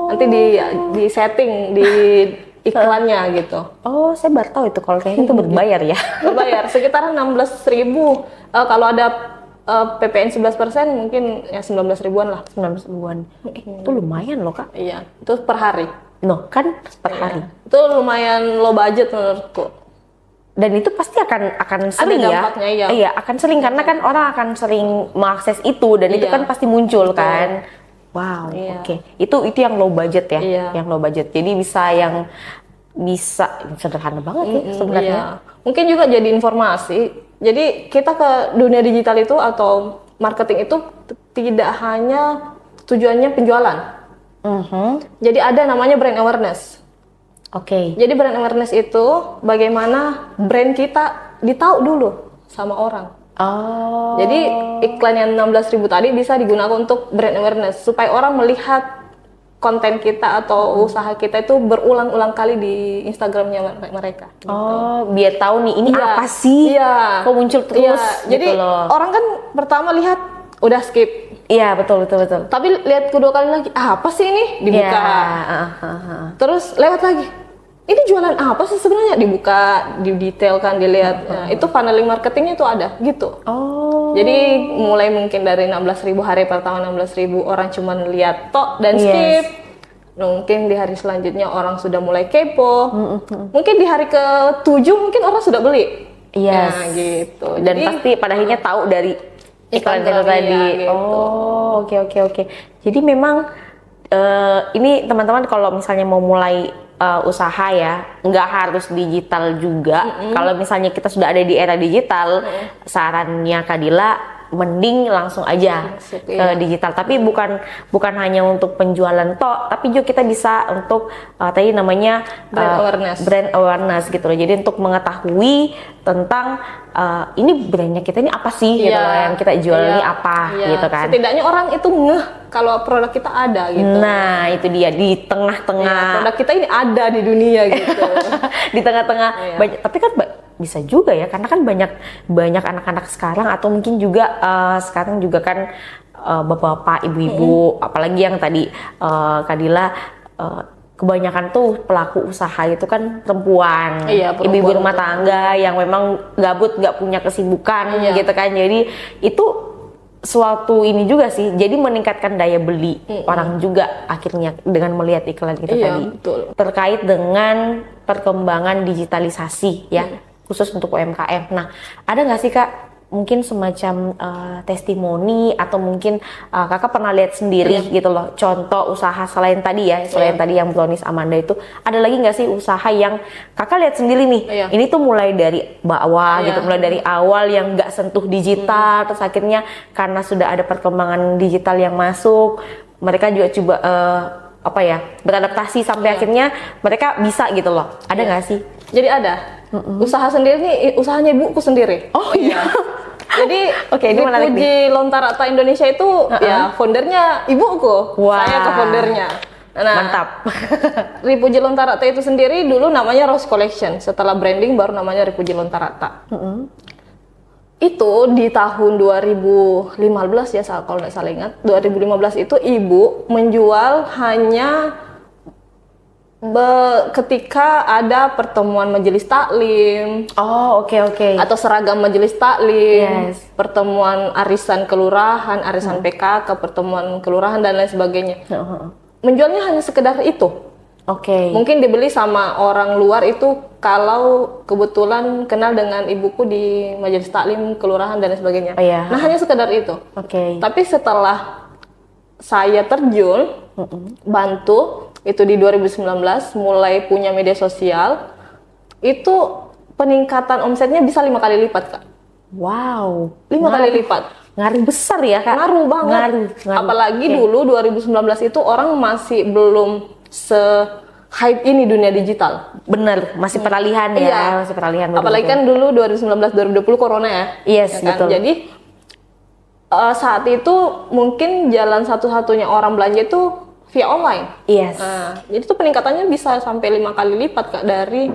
Nanti di setting di iklannya gitu. Saya baru tahu itu kalau kayaknya itu berbayar ya. Berbayar sekitar 16.000. Kalau ada PPN 11% mungkin ya 19 ribuan lah. 19 ribuan. Itu lumayan loh Kak. Iya, itu per hari. Kan per hari. Itu lumayan low budget menurutku. Dan itu pasti akan sering ya. dampaknya, iya. Iya, akan sering karena kan orang akan sering mengakses itu dan itu Iya. kan pasti muncul Betul. kan. Wow, Iya. oke. Itu yang low budget ya, Iya. yang low budget. Jadi bisa sederhana banget ya sebenarnya. Iya. Mungkin juga jadi informasi. Jadi kita ke dunia digital itu atau marketing itu tidak hanya tujuannya penjualan. Jadi ada namanya brand awareness. Oke. Jadi brand awareness itu bagaimana brand kita ditahu dulu sama orang. Oh. Jadi iklan yang 16.000 tadi bisa digunakan untuk brand awareness supaya orang melihat konten kita atau usaha kita itu berulang-ulang kali di Instagramnya mereka. Oh, biar tahu nih ini Iya. apa sih? Iya. Kok muncul terus? Iya. Jadi gitu loh. orang kan pertama lihat udah skip. Iya, betul. Tapi lihat kedua kali lagi, apa sih ini? Dibuka. Iya. Terus lewat lagi. Ini jualan apa sih sebenarnya? Dibuka, didetailkan, dilihat. Nah, itu funneling marketingnya itu ada gitu. Oh. Jadi mulai mungkin dari 16.000 hari pertama 16.000 orang cuma lihat tok dan Yes. skip. Mungkin di hari selanjutnya orang sudah mulai kepo. Mungkin di hari ke-7 mungkin orang sudah beli. Yes. Nah, gitu. Dan Jadi, pasti pada akhirnya tahu dari iklan itu Instagram, tadi. iya, gitu. Oh, oke. Jadi memang ini teman-teman kalau misalnya mau mulai usaha ya, nggak harus digital juga. Kalau misalnya kita sudah ada di era digital, sarannya Kadila mending langsung aja Masuk, ke iya. digital. Tapi bukan hanya untuk penjualan tok, tapi juga kita bisa untuk tadi namanya brand awareness gitu loh. Jadi untuk mengetahui tentang ini brandnya kita ini apa sih gitu loh, yang kita jual ini apa gitu kan. Setidaknya orang itu ngeh kalau produk kita ada gitu. Nah, itu dia di tengah-tengah Produk kita ini ada di dunia gitu. di tengah-tengah Iya. banyak, tapi kan bisa juga ya karena kan banyak anak-anak sekarang atau mungkin juga sekarang juga kan bapak-bapak, ibu-ibu, apalagi yang tadi Kadila kebanyakan tuh pelaku usaha itu kan perempuan, Iya, perempuan, ibu-ibu rumah betul. tangga yang memang gabut, nggak punya kesibukan Iya. gitu kan. Jadi itu suatu ini juga sih, jadi meningkatkan daya beli orang juga akhirnya dengan melihat iklan itu Iya, tadi. betul. Terkait dengan perkembangan digitalisasi ya, khusus untuk UMKM. Nah, ada nggak sih Kak mungkin semacam testimoni atau mungkin Kakak pernah lihat sendiri gitu loh, contoh usaha selain tadi ya, selain tadi yang Brownies Amanda itu, ada lagi nggak sih usaha yang Kakak lihat sendiri nih, Iya. ini tuh mulai dari bawah Iya. gitu, mulai dari awal yang nggak sentuh digital, terus akhirnya karena sudah ada perkembangan digital yang masuk, mereka juga coba beradaptasi sampai akhirnya mereka bisa gitu loh. Ada nggak sih? Jadi ada usaha sendiri nih, usahanya ibuku sendiri. Oh iya. Jadi Oke, ini menarik Ripuji Lontarata Indonesia itu ya foundernya ibuku. Wah. Saya ke foundernya. Nah, Mantap. Ripuji Lontarata itu sendiri dulu namanya Rose Collection. Setelah branding baru namanya Ripuji Lontarata. Itu di tahun 2015 ya kalau nggak salah ingat. 2015 itu ibu menjual hanya ketika ada pertemuan majelis taklim Oh, oke. atau seragam majelis taklim, Yes. pertemuan arisan kelurahan, arisan PKK, pertemuan kelurahan dan lain sebagainya. Menjualnya hanya sekedar itu. Oke. Mungkin dibeli sama orang luar itu kalau kebetulan kenal dengan ibuku di majelis taklim kelurahan dan lain sebagainya. Oh, iya. Nah, hanya sekedar itu. Oke. Tapi setelah saya terjun, bantu, itu di 2019, mulai punya media sosial, itu peningkatan omsetnya bisa 5 kali lipat, Kak. Wow. 5 kali lipat. Ngaruh besar ya Kak? Ngaruh banget. Ngaruh. Apalagi Oke. dulu 2019 itu orang masih belum se-hype ini dunia digital. Bener, masih peralihan ya. Iya. Masih peralihan. Apalagi kan dulu 2019-2020 corona ya. Yes, ya kan? betul. Jadi saat itu mungkin jalan satu-satunya orang belanja itu via online. Yes. Nah, jadi itu peningkatannya bisa sampai 5 kali lipat, Kak, dari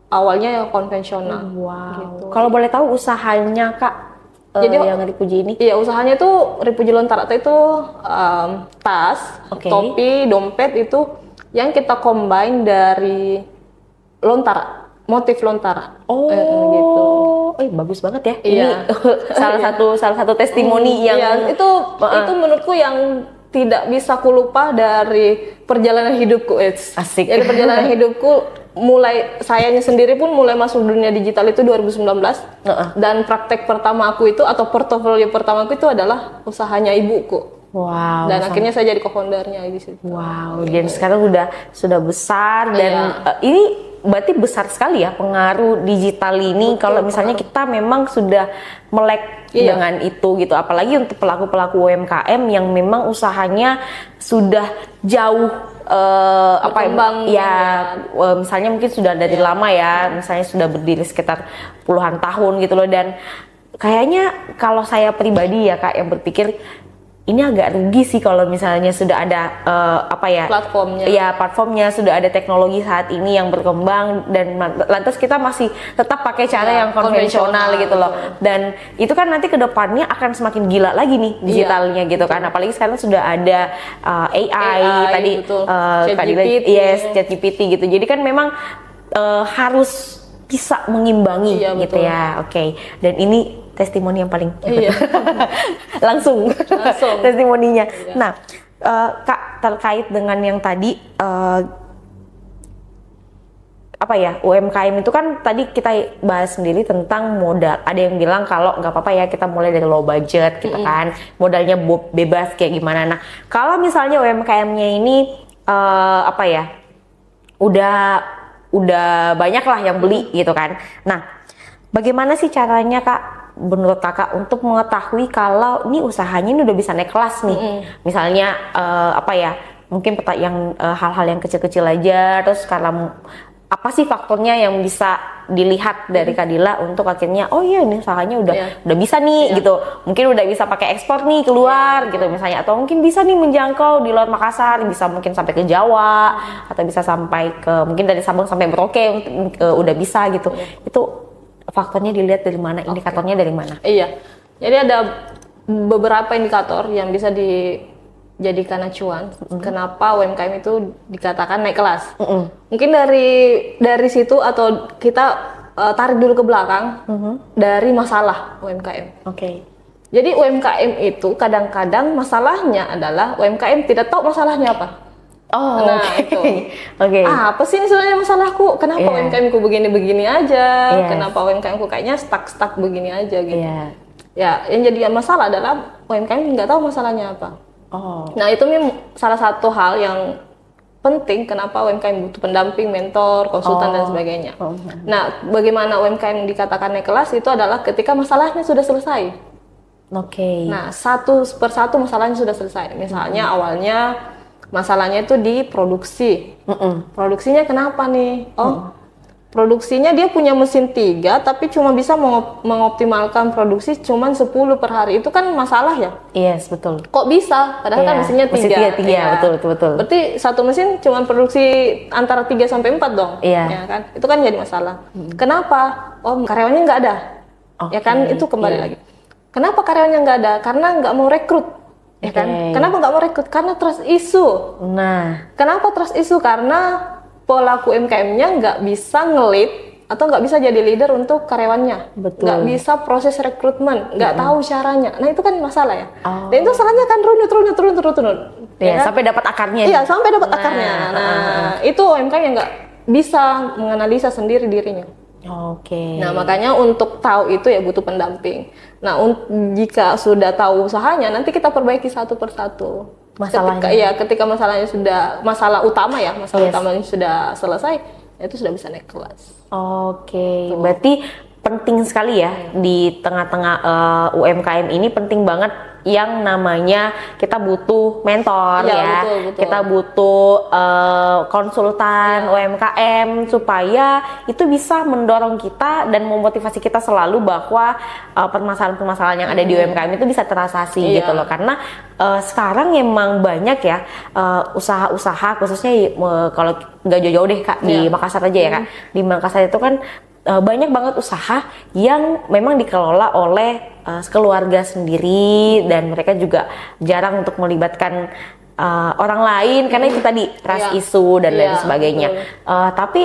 awalnya yang konvensional. Wow. Gitu. Kalau boleh tahu usahanya Kak, Jadi, yang Ripuji ini? Iya, usahanya tuh Ripuji Lontarata itu tas, Oke. topi, dompet itu yang kita combine dari lontara, motif lontara. Oh, gitu. Bagus banget ya. Iya. Ini salah satu testimoni yang Iya, itu menurutku yang tidak bisa kulupa dari perjalanan hidupku. Asik. Dari perjalanan hidupku sayanya sendiri pun mulai masuk dunia digital itu 2019. Dan praktek pertama aku itu atau portofolio pertama aku itu adalah usahanya ibuku. Wow. Dan akhirnya saya jadi co-foundernya di situ. Wow. Dan sekarang sudah besar dan ini berarti besar sekali ya pengaruh digital ini. Kalau misalnya kita memang sudah melek dengan itu gitu, apalagi untuk pelaku-pelaku UMKM yang memang usahanya sudah jauh misalnya mungkin sudah dari lama ya, misalnya sudah berdiri sekitar puluhan tahun gitu loh. Dan kayaknya kalau saya pribadi ya Kak yang berpikir ini agak rugi sih kalau misalnya sudah ada platformnya sudah ada teknologi saat ini yang berkembang dan lantas kita masih tetap pakai cara yang konvensional gitu loh. Dan itu kan nanti kedepannya akan semakin gila lagi nih digitalnya gitu kan. Apalagi sekarang sudah ada AI tadi ChatGPT gitu. Jadi kan memang harus bisa mengimbangi gitu ya. Oke. Dan ini testimoni yang paling langsung testimoninya. Nah, Kak, terkait dengan yang tadi UMKM itu kan tadi kita bahas sendiri tentang modal. Ada yang bilang kalau nggak apa-apa ya kita mulai dari low budget gitu kan, modalnya bebas kayak gimana. Nah, kalau misalnya UMKM-nya ini udah banyak lah yang beli gitu kan. Nah, bagaimana sih caranya Kak menurut Kakak untuk mengetahui kalau ini usahanya ini udah bisa naik kelas nih? Misalnya mungkin hal-hal yang kecil-kecil aja, terus karena apa sih faktornya yang bisa dilihat dari Kadila untuk akhirnya ini usahanya udah bisa nih gitu. Mungkin udah bisa pakai ekspor nih keluar gitu misalnya, atau mungkin bisa nih menjangkau di luar Makassar, bisa mungkin sampai ke Jawa atau bisa sampai ke mungkin dari Sabang sampai Merauke udah bisa gitu. Itu faktornya dilihat dari mana, indikatornya dari mana? Iya, jadi ada beberapa indikator yang bisa dijadikan acuan kenapa UMKM itu dikatakan naik kelas. Mungkin dari situ atau kita tarik dulu ke belakang dari masalah UMKM. Jadi UMKM itu kadang-kadang masalahnya adalah UMKM tidak tahu masalahnya apa. Itu. Apa sih ini sebenarnya masalahku? Kenapa UMKM ku begini-begini aja? Kenapa UMKM ku kayaknya stuck begini aja gitu? Ya, yang jadi masalah adalah UMKM nggak tahu masalahnya apa. Nah, itu salah satu hal yang penting kenapa UMKM butuh pendamping, mentor, konsultan dan sebagainya. Nah, bagaimana UMKM dikatakan naik kelas itu adalah ketika masalahnya sudah selesai. Nah, satu persatu masalahnya sudah selesai. Misalnya awalnya masalahnya itu di produksi. Produksinya kenapa nih? Produksinya dia punya mesin 3 tapi cuma bisa mengoptimalkan produksi cuma 10 per hari. Itu kan masalah ya? Yes, betul. Kok bisa? Padahal kan mesinnya 3. Betul. Berarti satu mesin cuma produksi antara 3 sampai 4 dong. Ya kan? Itu kan jadi masalah. Kenapa? Karyawannya nggak ada. Ya kan? Itu kembali lagi. Kenapa karyawannya nggak ada? Karena nggak mau rekrut. Ya kan? Kenapa nggak mau rekrut? Karena trust issue. Kenapa trust issue? Karena pelaku UMKM-nya nggak bisa nge-lead atau nggak bisa jadi leader untuk karyawannya. Nggak bisa proses rekrutmen, nggak tahu caranya. Nah, itu kan masalah ya. Dan itu salahnya kan runut. Ya, sampai dapat akarnya. Iya, sampai dapat akarnya. Nah, itu UMKM yang nggak bisa menganalisa sendiri dirinya. Nah, makanya untuk tahu itu ya butuh pendamping. Nah, jika sudah tahu usahanya, nanti kita perbaiki satu persatu. Ketika masalahnya masalah utamanya sudah selesai, itu sudah bisa naik kelas. Berarti penting sekali ya di tengah-tengah UMKM ini, penting banget yang namanya kita butuh mentor betul. Kita butuh konsultan UMKM supaya itu bisa mendorong kita dan memotivasi kita selalu bahwa permasalahan-permasalahan yang ada di UMKM itu bisa teratasi gitu loh. Karena sekarang emang banyak ya usaha-usaha khususnya kalau nggak jauh-jauh deh Kak, di Makassar aja ya Kak. Di Makassar itu kan banyak banget usaha yang memang dikelola oleh keluarga sendiri dan mereka juga jarang untuk melibatkan orang lain karena itu tadi trust issue dan lain sebagainya. Tapi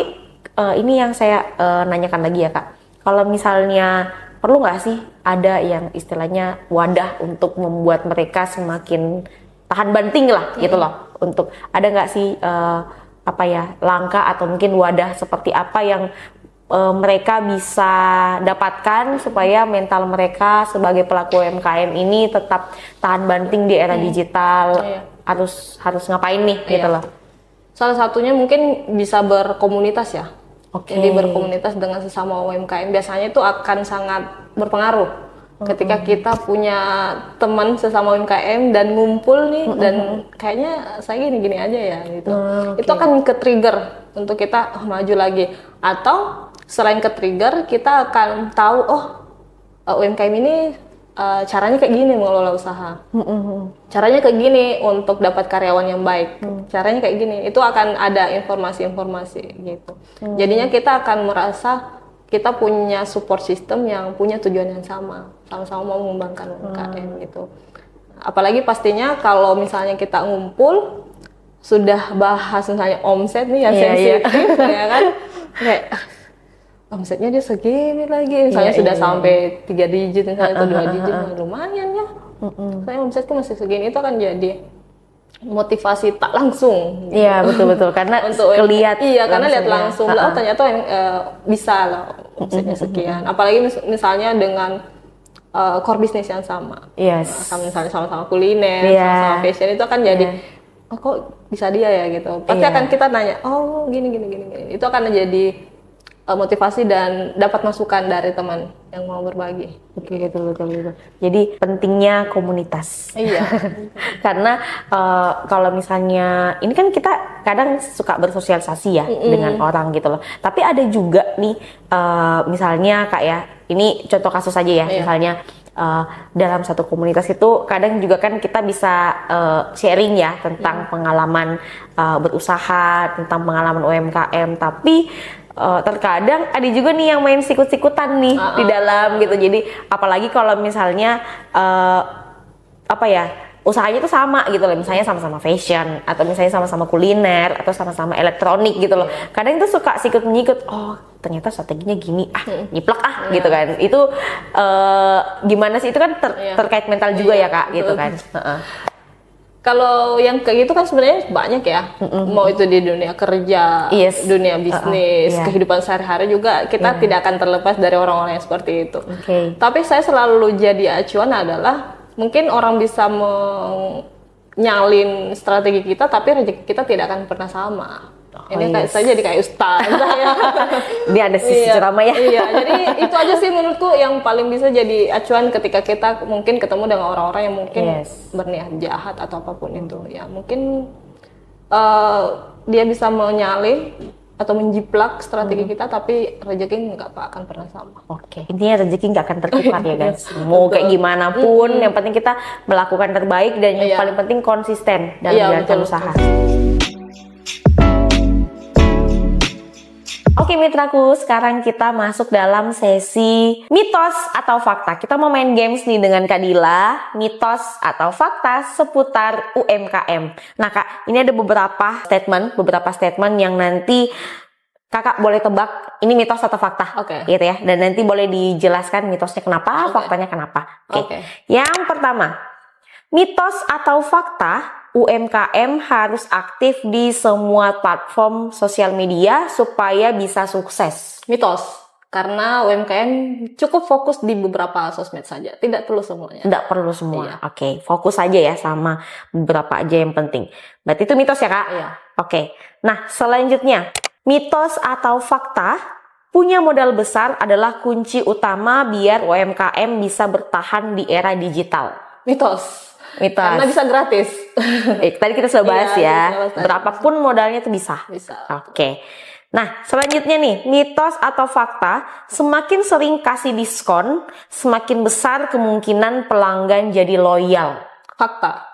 ini yang saya nanyakan lagi ya Kak, kalau misalnya perlu nggak sih ada yang istilahnya wadah untuk membuat mereka semakin tahan banting lah gitu loh, untuk ada nggak sih apa ya, langkah atau mungkin wadah seperti apa yang mereka bisa dapatkan supaya mental mereka sebagai pelaku UMKM ini tetap tahan banting di era digital. Harus ngapain nih gitu loh. Salah satunya mungkin bisa berkomunitas ya. Oke. Jadi berkomunitas dengan sesama UMKM biasanya itu akan sangat berpengaruh. Ketika kita punya teman sesama UMKM dan ngumpul nih dan kayaknya saya gini-gini aja ya gitu. Itu akan ke-trigger untuk kita maju lagi. Atau selain ke-trigger kita akan tahu UMKM ini caranya kayak gini mengelola usaha. Caranya kayak gini untuk dapat karyawan yang baik. Caranya kayak gini. Itu akan ada informasi-informasi gitu. Jadinya kita akan merasa kita punya support system yang punya tujuan yang sama-sama mau mengembangkan UMKM gitu. Apalagi pastinya kalau misalnya kita ngumpul sudah bahas misalnya omset nih yang sensitif ya kan, kayak omsetnya dia segini lagi, misalnya sudah sampai 3 digit misalnya atau 2 digit, lumayan ya. Saya omsetku masih segini, itu akan jadi motivasi tak langsung. Iya betul karena untuk kelihatan. Iya karena lihat langsung lah, ternyata bisa lah omsetnya sekian. Apalagi misalnya dengan core bisnis yang sama. Misalnya sama-sama kuliner, sama-sama fashion, itu akan jadi kok bisa dia ya gitu. Pasti akan kita nanya, gini. Itu akan jadi motivasi dan dapat masukan dari teman yang mau berbagi. Oke, betul. Jadi pentingnya komunitas. Iya. Karena kalau misalnya ini kan kita kadang suka bersosialisasi ya dengan orang gitu loh. Tapi ada juga nih misalnya Kak ya, ini contoh kasus aja ya. Misalnya dalam satu komunitas itu kadang juga kan kita bisa sharing ya tentang pengalaman berusaha, tentang pengalaman UMKM. Tapi terkadang ada juga nih yang main sikut-sikutan nih di dalam gitu. Jadi apalagi kalau misalnya usahanya tuh sama gitu loh, misalnya sama-sama fashion atau misalnya sama-sama kuliner atau sama-sama elektronik gitu loh. Kadang itu suka sikut-menyikut, ternyata strateginya gini, nyiplak gitu kan. Itu gimana sih, itu kan terkait mental juga ya Kak gitu kan. Kalau yang kayak gitu kan sebenarnya banyak ya, mau itu di dunia kerja, dunia bisnis, kehidupan sehari-hari juga kita tidak akan terlepas dari orang-orang yang seperti itu. Tapi saya selalu jadi acuan adalah mungkin orang bisa menyalin strategi kita, tapi rezeki kita tidak akan pernah sama. Ini kayak saya jadi kayak ustaz. Dia ada sisi ceramah ya. Iya, jadi itu aja sih menurutku yang paling bisa jadi acuan ketika kita mungkin ketemu dengan orang-orang yang mungkin berniat jahat atau apapun itu. Ya mungkin dia bisa menyalin atau menjiplak strategi kita, tapi rezeki nggak akan pernah sama. Intinya rezeki nggak akan tertukar ya guys. Mau kayak gimana pun, yang penting kita melakukan terbaik dan yang paling penting konsisten dalam menjalankan usaha. Oke mitraku, sekarang kita masuk dalam sesi mitos atau fakta. Kita mau main games nih dengan Kak Dila, mitos atau fakta seputar UMKM. Nah Kak, ini ada beberapa statement yang nanti Kakak boleh tebak ini mitos atau fakta, gitu ya. Dan nanti boleh dijelaskan mitosnya kenapa, faktanya kenapa. Yang pertama, mitos atau fakta UMKM harus aktif di semua platform sosial media supaya bisa sukses. Mitos, karena UMKM cukup fokus di beberapa sosmed saja, tidak perlu semuanya. Tidak perlu semua. Fokus aja ya sama beberapa aja yang penting. Berarti itu mitos ya Kak? Nah selanjutnya, mitos atau fakta punya modal besar adalah kunci utama biar UMKM bisa bertahan di era digital. Mitos. Karena bisa gratis. Tadi kita sudah bahas ya. Berapapun modalnya itu bisa. Nah, selanjutnya nih, mitos atau fakta, semakin sering kasih diskon, semakin besar kemungkinan pelanggan jadi loyal. Fakta.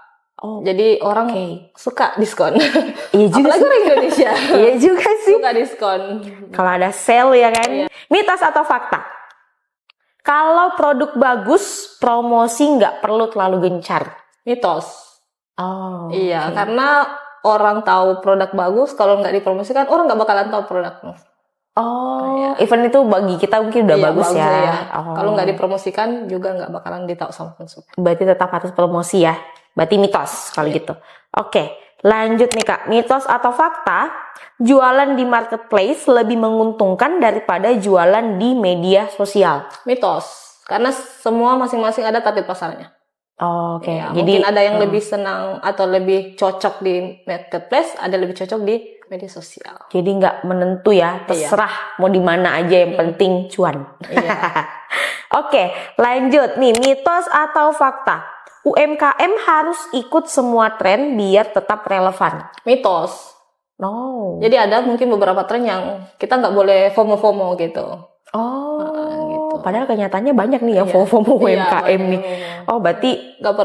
Jadi orang suka diskon. Iya juga. Apalagi orang Indonesia. Iya juga sih. Suka diskon. Kalau ada sale ya kan. Mitos atau fakta? Kalau produk bagus, promosi nggak perlu terlalu gencar. Mitos. Iya, karena orang tahu produk bagus, kalau nggak dipromosikan, orang nggak bakalan tahu produkmu. Event itu bagi kita mungkin udah bagus ya. Kalau nggak dipromosikan juga nggak bakalan ditahu sama konsumen. Berarti tetap harus promosi ya. Berarti mitos kalau gitu. Lanjut nih Kak, mitos atau fakta, jualan di marketplace lebih menguntungkan daripada jualan di media sosial. Mitos, karena semua masing-masing ada target pasarnya. Oke, Ya, jadi mungkin ada yang lebih senang atau lebih cocok di marketplace, ada lebih cocok di media sosial. jadi nggak menentu ya, terserah mau di mana aja, yang penting cuan. Iya. Oke, lanjut nih, mitos atau fakta, UMKM harus ikut semua tren biar tetap relevan. Mitos. No. Jadi ada mungkin beberapa tren yang kita nggak boleh FOMO-FOMO gitu. Oh, gitu. padahal kenyataannya banyak nih ya Iya. FOMO Iya, UMKM nih. banyak. Oh, berarti Nggak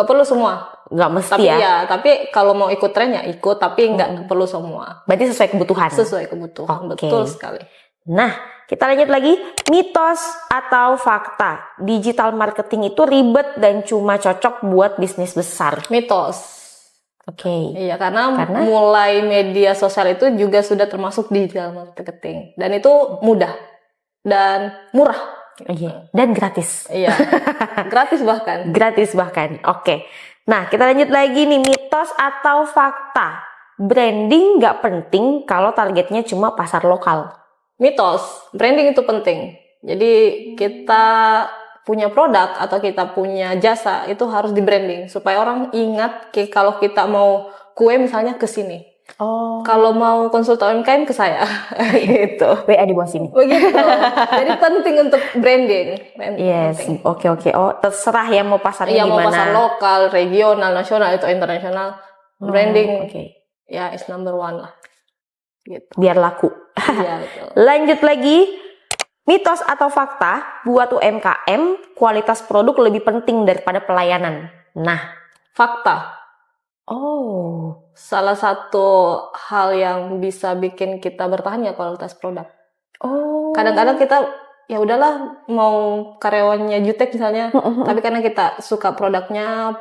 perlu semua. nggak mesti Tapi ya? ya, tapi kalau mau ikut tren ya ikut, tapi nggak perlu semua. Berarti sesuai kebutuhan. Sesuai kebutuhan, Oke. betul sekali. Nah, kita lanjut lagi. Mitos atau fakta, digital marketing itu ribet dan cuma cocok buat bisnis besar. Mitos. Oke. Iya, karena Karena? mulai media sosial itu juga sudah termasuk digital marketing. Dan itu mudah dan murah. Iya. Dan gratis. Iya, gratis bahkan. Gratis bahkan. Oke. Nah, kita lanjut lagi nih, mitos atau fakta, branding nggak penting kalau targetnya cuma pasar lokal. Mitos, branding itu penting. Jadi kita punya produk atau kita punya jasa itu harus di branding supaya orang ingat kalau kita mau kue misalnya ke sini. Oh. Kalau mau konsultan UMKM ke saya. Gitu. WA di bawah sini. Begitu. Jadi penting untuk branding. Yes, Penting. oke. Oh, terserah ya mau pasarnya Iya, di mau mana. pasar lokal, regional, nasional atau internasional. Branding Oke. ya is number one lah. Gitu. Biar laku. Iya, betul. Lanjut lagi, mitos atau fakta, buat UMKM kualitas produk lebih penting daripada pelayanan. Nah, Fakta. oh, Salah satu hal yang bisa bikin kita bertahan ya kualitas produk. Kadang-kadang kita ya udahlah mau karyawannya jutek misalnya, tapi karena kita suka produknya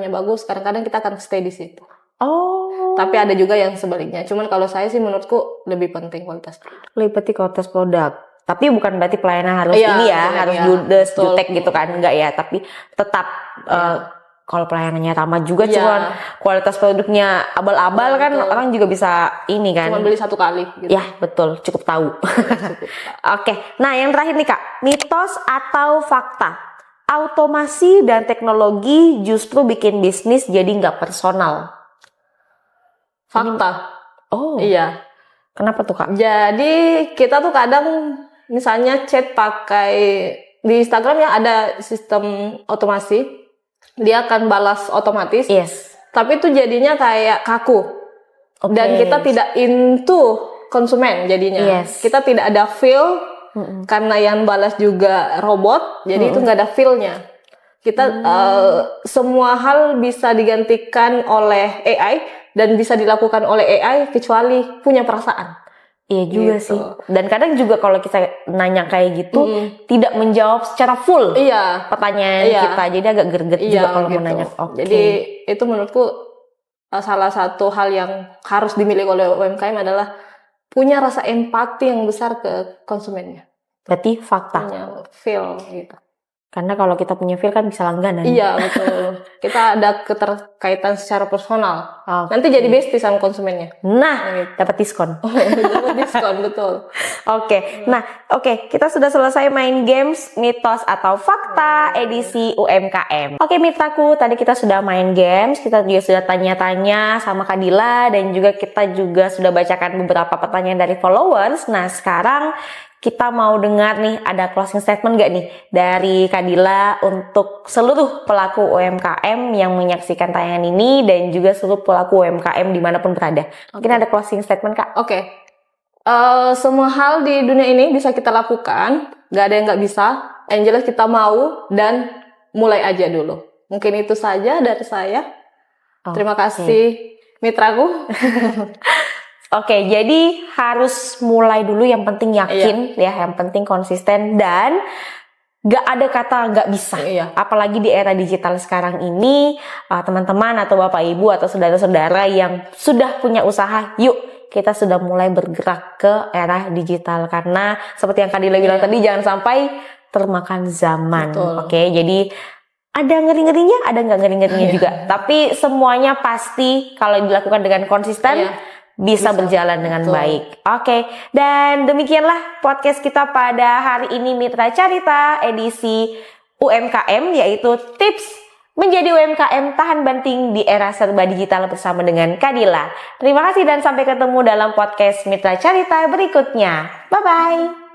bagus, kadang-kadang kita akan stay di situ. Oh, Tapi ada juga yang sebaliknya. Cuman kalau saya sih menurutku lebih penting kualitas produk. lebih penting kualitas produk. Tapi bukan berarti pelayanan harus Iya, ini ya, jelek, harus iya. judes, Betul. jutek gitu kan, enggak ya. Tapi tetap kalau pelayanannya ramah juga, Iya. cuman kualitas produknya abal-abal Iya, kan betul. orang juga bisa ini kan. Cuma beli satu kali gitu. Ya betul, cukup tahu. Oke, nah yang terakhir nih Kak, mitos atau fakta, automasi dan teknologi justru bikin bisnis jadi nggak personal. Fakta. Oh, Iya. kenapa tuh Kak? Jadi kita tuh kadang misalnya chat pakai di Instagram ya ada sistem otomasi, dia akan balas otomatis. Yes. Tapi itu jadinya kayak kaku. Oke. Dan kita tidak into konsumen jadinya. Yes. Kita tidak ada feel karena yang balas juga robot, jadi itu nggak ada feel-nya. Kita semua hal bisa digantikan oleh AI dan bisa dilakukan oleh AI kecuali punya perasaan. Iya juga Gitu. sih. Dan kadang juga kalau kita nanya kayak gitu, tidak menjawab secara full Iya, pertanyaan Iya. kita, jadi agak greget juga kalau mau nanya. Oke. Jadi itu menurutku salah satu hal yang harus dimiliki oleh UMKM adalah punya rasa empati yang besar ke konsumennya. Berarti fakta. Punya feel gitu. Karena kalau kita punya feel kan bisa langganan. Iya, betul. Kita ada keterkaitan secara personal. Oke. Nanti jadi bestie sama konsumennya. Nah, dapat diskon. Dapat diskon, betul. Oke, nah oke, kita sudah selesai main games mitos atau fakta edisi UMKM. Oke mitraku, tadi kita sudah main games, kita juga sudah tanya-tanya sama Kak Dila dan juga kita juga sudah bacakan beberapa pertanyaan dari followers. Nah sekarang kita mau dengar nih ada closing statement gak nih dari Kak Dila untuk seluruh pelaku UMKM yang menyaksikan tayangan ini dan juga seluruh pelaku UMKM dimanapun berada. Mungkin ada closing statement Kak? Oke. Semua hal di dunia ini bisa kita lakukan, gak ada yang gak bisa. Yang jelas kita mau dan mulai aja dulu. Mungkin itu saja dari saya. Terima kasih mitraku. Oke, jadi harus mulai dulu, yang penting yakin ya, yang penting konsisten dan gak ada kata gak bisa. Iya. Apalagi di era digital sekarang ini, teman-teman atau bapak ibu atau saudara-saudara yang sudah punya usaha, yuk kita sudah mulai bergerak ke era digital. Karena seperti yang Kak Dila bilang tadi, jangan sampai termakan zaman. Betul. Oke, jadi ada ngeri-ngerinya, ada nggak ngeri-ngerinya juga. Tapi semuanya pasti kalau dilakukan dengan konsisten bisa berjalan dengan baik. Oke, dan demikianlah podcast kita pada hari ini Mitra Carita edisi UMKM, yaitu tips menjadi UMKM tahan banting di era serba digital bersama dengan Kadila. Terima kasih dan sampai ketemu dalam podcast Mitra Carita berikutnya. Bye-bye.